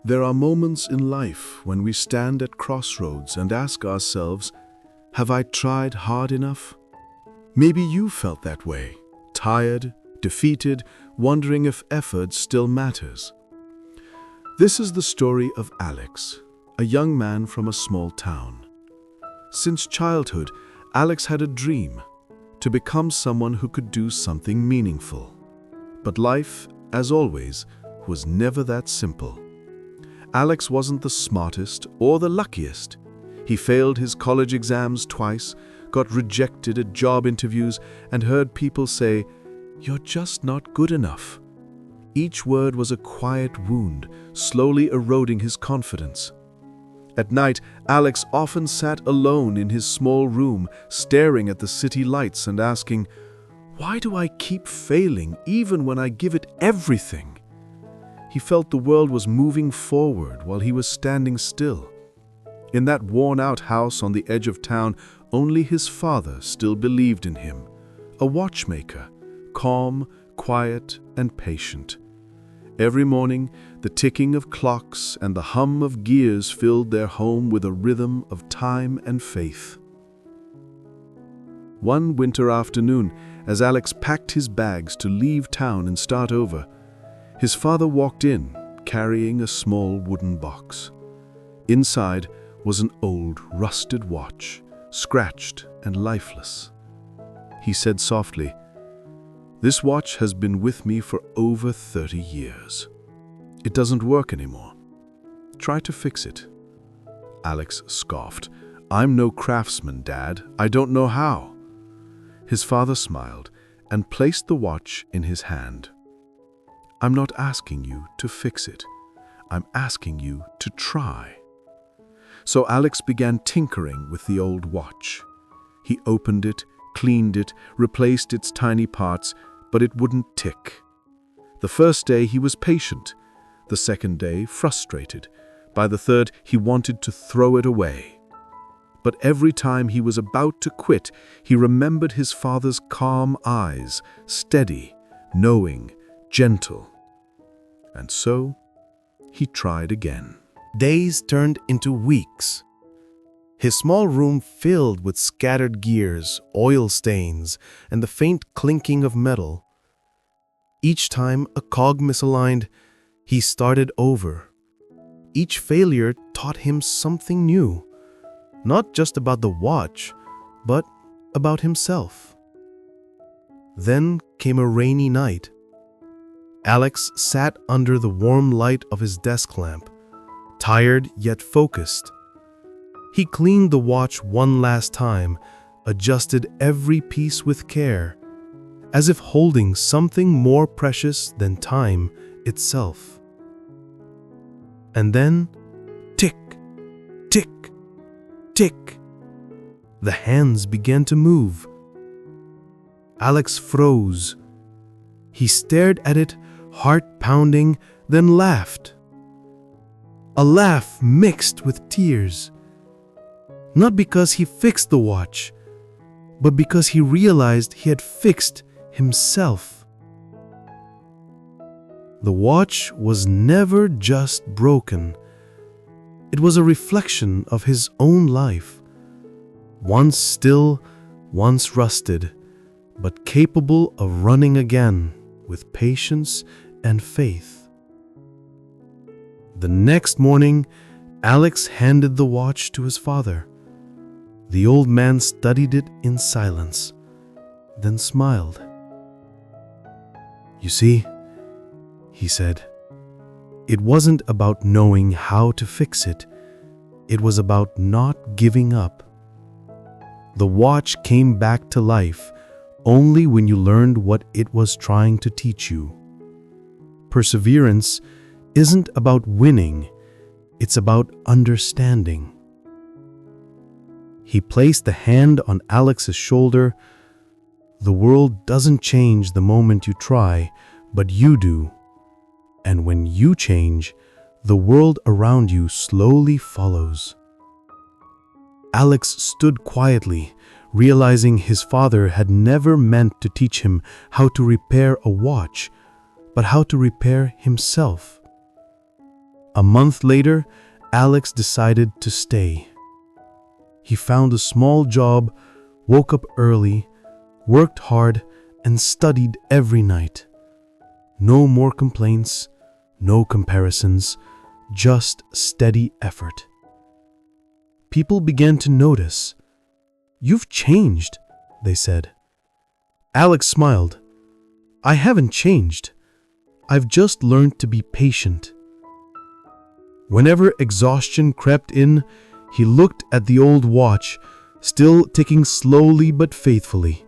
There are moments in life when we stand at crossroads and ask ourselves, have I tried hard enough? Maybe you felt that way, tired, defeated, wondering if effort still matters. This is the story of Alex, a young man from a small town. Since childhood, Alex had a dream to become someone who could do something meaningful. But life, as always, was never that simple. Alex wasn't the smartest or the luckiest. He failed his college exams twice, got rejected at job interviews, and heard people say, "You're just not good enough." Each word was a quiet wound, slowly eroding his confidence. At night, Alex often sat alone in his small room, staring at the city lights and asking, "Why do I keep failing even when I give it everything?" He felt the world was moving forward while he was standing still. In that worn-out house on the edge of town, only his father still believed in him, a watchmaker, calm, quiet, and patient. Every morning, the ticking of clocks and the hum of gears filled their home with a rhythm of time and faith. One winter afternoon, as Alex packed his bags to leave town and start over, his father walked in, carrying a small wooden box. Inside was an old, rusted watch, scratched and lifeless. He said softly, "This watch has been with me for over 30 years. It doesn't work anymore. Try to fix it." Alex scoffed. "I'm no craftsman, Dad. I don't know how." His father smiled and placed the watch in his hand. "I'm not asking you to fix it. I'm asking you to try." So Alex began tinkering with the old watch. He opened it, cleaned it, replaced its tiny parts, but it wouldn't tick. The first day he was patient, the second day frustrated. By the third, he wanted to throw it away. But every time he was about to quit, he remembered his father's calm eyes, steady, knowing, gentle. And so, he tried again. Days turned into weeks. His small room filled with scattered gears, oil stains, and the faint clinking of metal. Each time a cog misaligned, he started over. Each failure taught him something new, not just about the watch, but about himself. Then came a rainy night. Alex sat under the warm light of his desk lamp, tired yet focused. He cleaned the watch one last time, adjusted every piece with care, as if holding something more precious than time itself. And then, tick, tick, tick. The hands began to move. Alex froze. He stared at it, heart pounding, then laughed. A laugh mixed with tears. Not because he fixed the watch, but because he realized he had fixed himself. The watch was never just broken. It was a reflection of his own life. Once still, once rusted, but capable of running again with patience and faith. The next morning, Alex handed the watch to his father. The old man studied it in silence, then smiled. "You see," he said, "it wasn't about knowing how to fix it. It was about not giving up. The watch came back to life only when you learned what it was trying to teach you. Perseverance isn't about winning, it's about understanding." He placed the hand on Alex's shoulder. "The world doesn't change the moment you try, but you do. And when you change, the world around you slowly follows." Alex stood quietly, realizing his father had never meant to teach him how to repair a watch, but how to repair himself. A month later, Alex decided to stay. He found a small job, woke up early, worked hard, and studied every night. No more complaints, no comparisons, just steady effort. People began to notice. "You've changed," they said. Alex smiled. "I haven't changed. I've just learned to be patient." Whenever exhaustion crept in, he looked at the old watch, still ticking slowly but faithfully,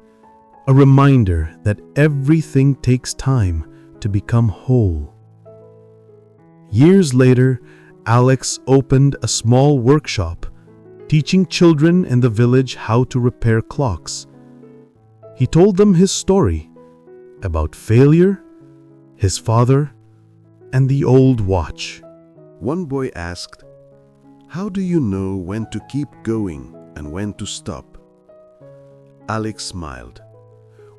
a reminder that everything takes time to become whole. Years later, Alex opened a small workshop, teaching children in the village how to repair clocks. He told them his story about failure, his father, and the old watch. One boy asked, "How do you know when to keep going and when to stop?" Alex smiled.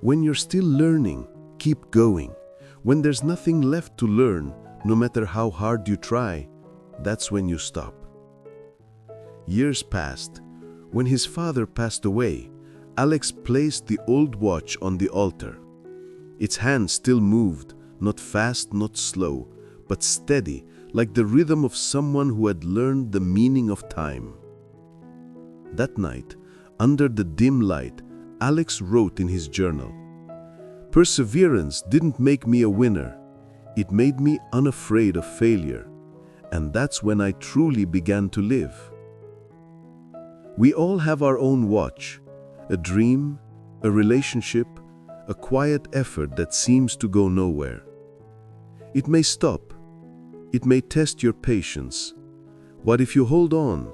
"When you're still learning, keep going. When there's nothing left to learn, no matter how hard you try, that's when you stop." Years passed. When his father passed away, Alex placed the old watch on the altar. Its hand still moved, not fast, not slow, but steady, like the rhythm of someone who had learned the meaning of time. That night, under the dim light, Alex wrote in his journal, "Perseverance didn't make me a winner. It made me unafraid of failure. And that's when I truly began to live." We all have our own watch, a dream, a relationship, a quiet effort that seems to go nowhere. It may stop. It may test your patience. But if you hold on,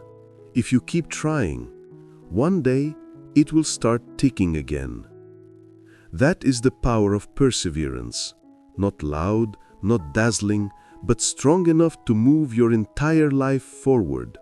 if you keep trying, one day it will start ticking again. That is the power of perseverance. Not loud, not dazzling, but strong enough to move your entire life forward.